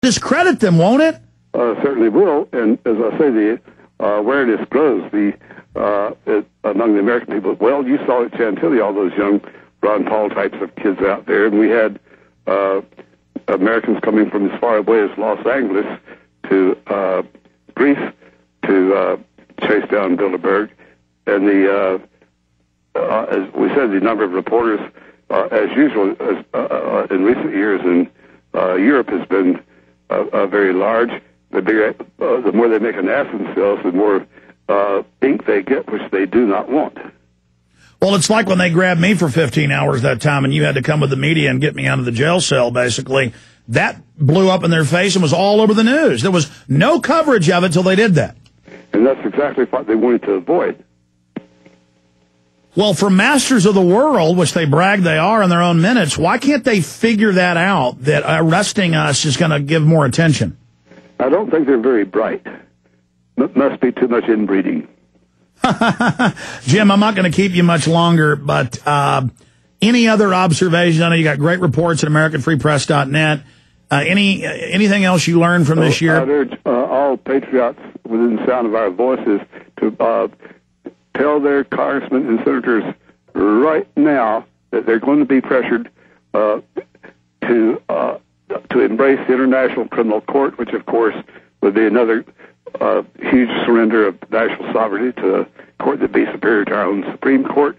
discredit them, won't it? Certainly will. And as I say, the awareness grows among the American people. Well, you saw at Chantilly all those young Ron Paul types of kids out there, and we had Americans coming from as far away as Los Angeles to Greece to chase down Bilderberg. And as we said, the number of reporters, as usual, in recent years in Europe has been very large. The more they make an ass of themselves, the more ink they get, which they do not want. Well, it's like when they grabbed me for 15 hours that time, and you had to come with the media and get me out of the jail cell, basically. That blew up in their face and was all over the news. There was no coverage of it until they did that. And that's exactly what they wanted to avoid. Well, for masters of the world, which they brag they are in their own minutes, why can't they figure that out, that arresting us is going to give more attention? I don't think they're very bright. Must be too much inbreeding. Jim, I'm not going to keep you much longer, but any other observations? I know you got great reports at AmericanFreePress.net. Anything else you learned from this year? I'd urge all patriots within the sound of our voices to tell their congressmen and senators right now that they're going to be pressured to embrace the International Criminal Court, which, of course, would be another huge surrender of national sovereignty to a court that be superior to our own Supreme Court.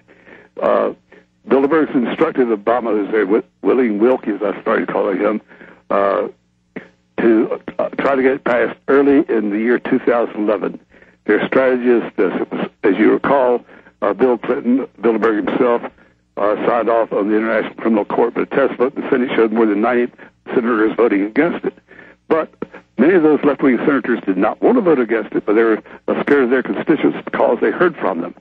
Bilderberg's instructed Obama, who's very willing Wilkie, as I started calling him, to try to get it passed early in the year 2011. Their strategy is this. It was, as you recall, Bill Clinton, Bilderberg himself, signed off on the International Criminal Court, but a test vote in the Senate showed more than 90 senators voting against it. But many of those left-wing senators did not want to vote against it, but they were scared of their constituents because they heard from them.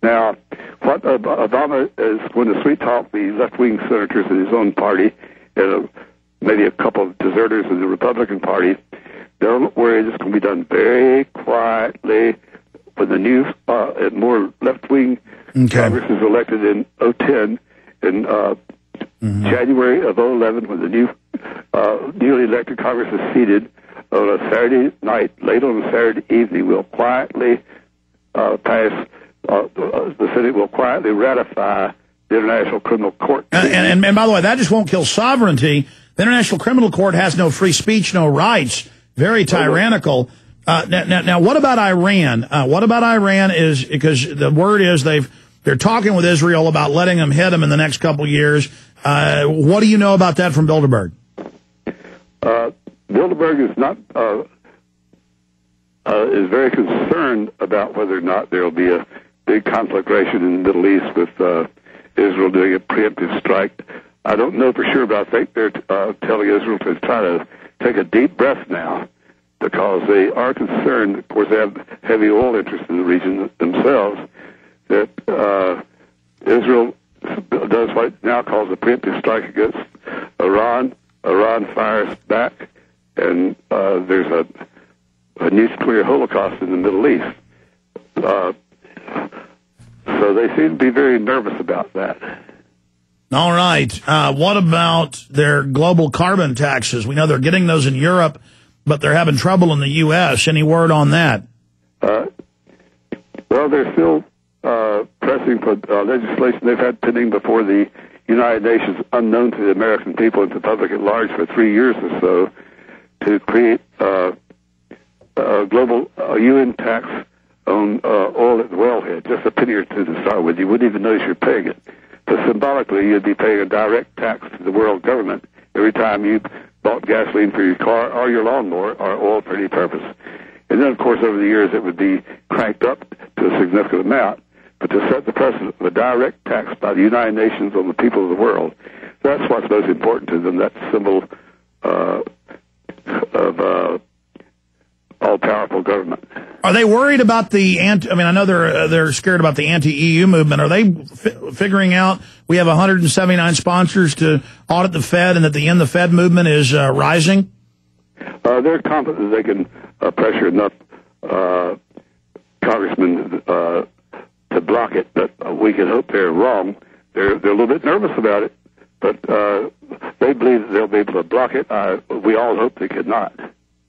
Now, what Obama is going to sweet-talk the left-wing senators in his own party, and maybe a couple of deserters in the Republican Party. Don't worry, this is going to be done very quietly. When the new, more left-wing Congress is elected in 2010, in January of 2011, when the newly elected Congress is seated on a Saturday night, late on a Saturday evening, we'll quietly pass. The Senate will quietly ratify the International Criminal Court. And by the way, that just won't kill sovereignty. The International Criminal Court has no free speech, no rights. Very tyrannical. Now, what about Iran? What about Iran is, because the word is they're talking with Israel about letting them hit them in the next couple of years. What do you know about that from Bilderberg? Bilderberg is not is very concerned about whether or not there will be a big conflagration in the Middle East with Israel doing a preemptive strike. I don't know for sure, but I think they're telling Israel to try to take a deep breath now, because they are concerned. Of course, they have heavy oil interests in the region themselves, that Israel does what it now calls a preemptive strike against Iran. Iran fires back, and there's a nuclear holocaust in the Middle East. So they seem to be very nervous about that. All right. What about their global carbon taxes? We know they're getting those in Europe, but they're having trouble in the U.S. Any word on that? Well, they're still pressing for legislation they've had pending before the United Nations, unknown to the American people and to the public at large for 3 years or so, to create a global UN tax on oil at the wellhead, just a penny or two to start with. You wouldn't even notice you're paying it. But symbolically, you'd be paying a direct tax to the world government every time you bought gasoline for your car or your lawnmower or oil for any purpose. And then, of course, over the years, it would be cranked up to a significant amount. But to set the precedent of a direct tax by the United Nations on the people of the world, that's what's most important to them, that symbol of all-powerful government. Are they worried about the I know they're scared about the anti-EU movement. Are they figuring out we have 179 sponsors to audit the Fed and that the End the Fed movement is rising? They're confident that they can pressure enough congressmen to block it, but we can hope they're wrong. They're a little bit nervous about it. but they believe that they'll be able to block it. We all hope they could not.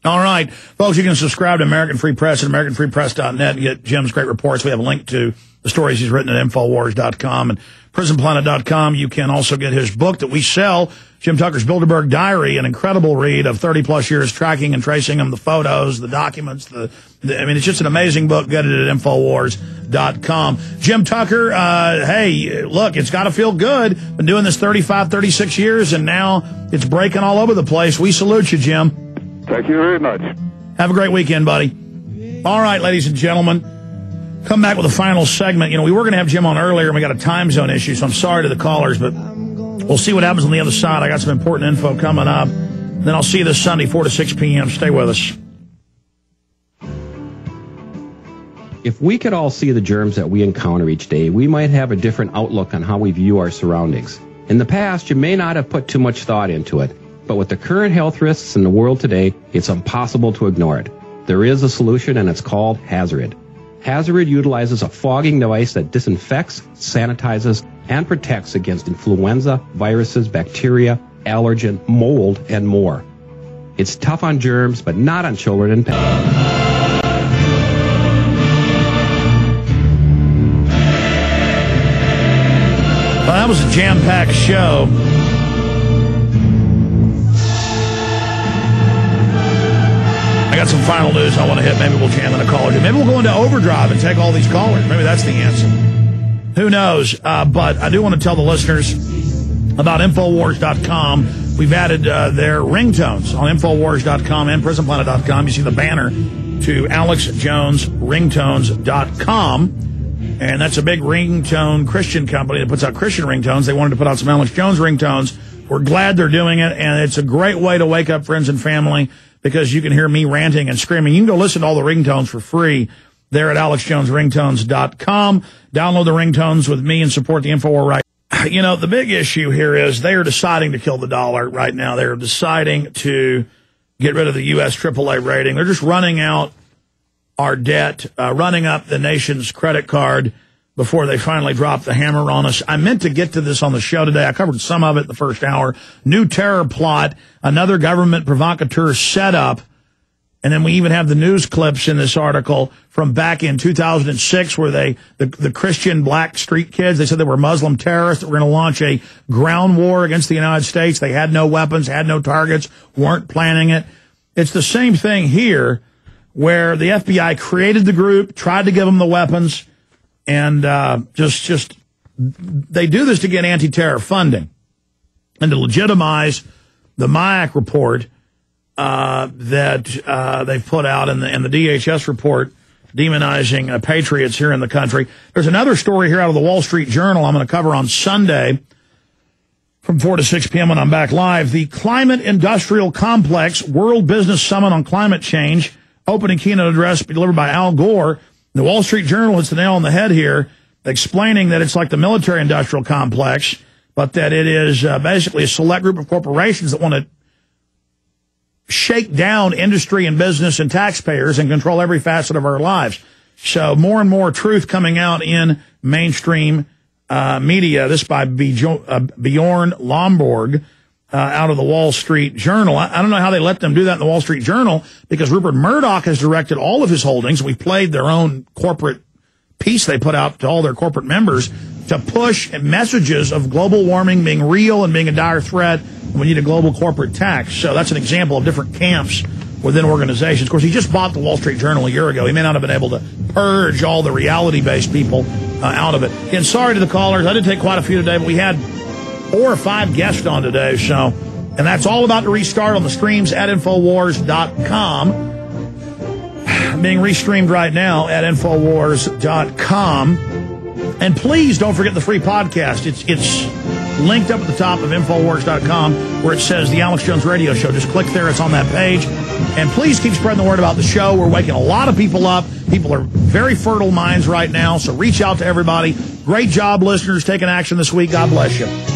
All right. Folks, you can subscribe to American Free Press at AmericanFreePress.net and get Jim's great reports. We have a link to the stories he's written at Infowars.com and PrisonPlanet.com. You can also get his book that we sell, Jim Tucker's Bilderberg Diary, an incredible read of 30-plus years tracking and tracing them, the photos, the documents. I mean, it's just an amazing book. Get it at Infowars.com. Jim Tucker, hey, look, it's got to feel good. Been doing this 35, 36 years, and now it's breaking all over the place. We salute you, Jim. Thank you very much. Have a great weekend, buddy. All right, ladies and gentlemen, come back with a final segment. You know, we were going to have Jim on earlier, and we got a time zone issue, so I'm sorry to the callers, but we'll see what happens on the other side. I got some important info coming up. Then I'll see you this Sunday, 4 to 6 p.m. Stay with us. If we could all see the germs that we encounter each day, we might have a different outlook on how we view our surroundings. In the past, you may not have put too much thought into it, but with the current health risks in the world today, it's impossible to ignore it. There is a solution, and it's called Hazarid. Hazarid utilizes a fogging device that disinfects, sanitizes, and protects against influenza, viruses, bacteria, allergen, mold, and more. It's tough on germs, but not on children and pets. Well, that was a jam-packed show. I got some final news I want to hit. Maybe we'll jam in a caller. Maybe we'll go into overdrive and take all these callers. Maybe that's the answer. Who knows? But I do want to tell the listeners about Infowars.com. We've added their ringtones on Infowars.com and PrisonPlanet.com. You see the banner to AlexJonesRingtones.com. And that's a big ringtone Christian company that puts out Christian ringtones. They wanted to put out some Alex Jones ringtones. We're glad they're doing it, and it's a great way to wake up friends and family because you can hear me ranting and screaming. You can go listen to all the ringtones for free there at AlexJonesRingtones.com. Download the ringtones with me and support the InfoWar right. You know, the big issue here is they are deciding to kill the dollar right now. They're deciding to get rid of the U.S. AAA rating. They're just running out our debt, running up the nation's credit card before they finally drop the hammer on us. I meant to get to this on the show today. I covered some of it in the first hour. New terror plot, another government provocateur setup. And then we even have the news clips in this article from back in 2006 where the Christian black street kids, they said they were Muslim terrorists that were going to launch a ground war against the United States. They had no weapons, had no targets, weren't planning it. It's the same thing here where the FBI created the group, tried to give them the weapons, and just they do this to get anti-terror funding and to legitimize the MIAC report that they've put out and the DHS report demonizing patriots here in the country. There's another story here out of the Wall Street Journal I'm going to cover on Sunday from 4 to 6 p.m. when I'm back live. The Climate Industrial Complex World Business Summit on Climate Change, opening keynote address delivered by Al Gore. The Wall Street Journal hits the nail on the head here, explaining that it's like the military-industrial complex, but that it is basically a select group of corporations that want to shake down industry and business and taxpayers and control every facet of our lives. So more and more truth coming out in mainstream media. This by Bjorn Lomborg out of the Wall Street Journal. I don't know how they let them do that in the Wall Street Journal because Rupert Murdoch has directed all of his holdings. We've played their own corporate piece they put out to all their corporate members to push messages of global warming being real and being a dire threat. We need a global corporate tax. So that's an example of different camps within organizations. Of course, he just bought the Wall Street Journal a year ago. He may not have been able to purge all the reality-based people out of it. And sorry to the callers. I did take quite a few today, but we had 4 or 5 guests on today. So, and that's all about to restart on the streams at Infowars.com. Being restreamed right now at Infowars.com. And please don't forget the free podcast. It's linked up at the top of Infowars.com where it says The Alex Jones Radio Show. Just click there. It's on that page. And please keep spreading the word about the show. We're waking a lot of people up. People are very fertile minds right now, so reach out to everybody. Great job, listeners, taking action this week. God bless you.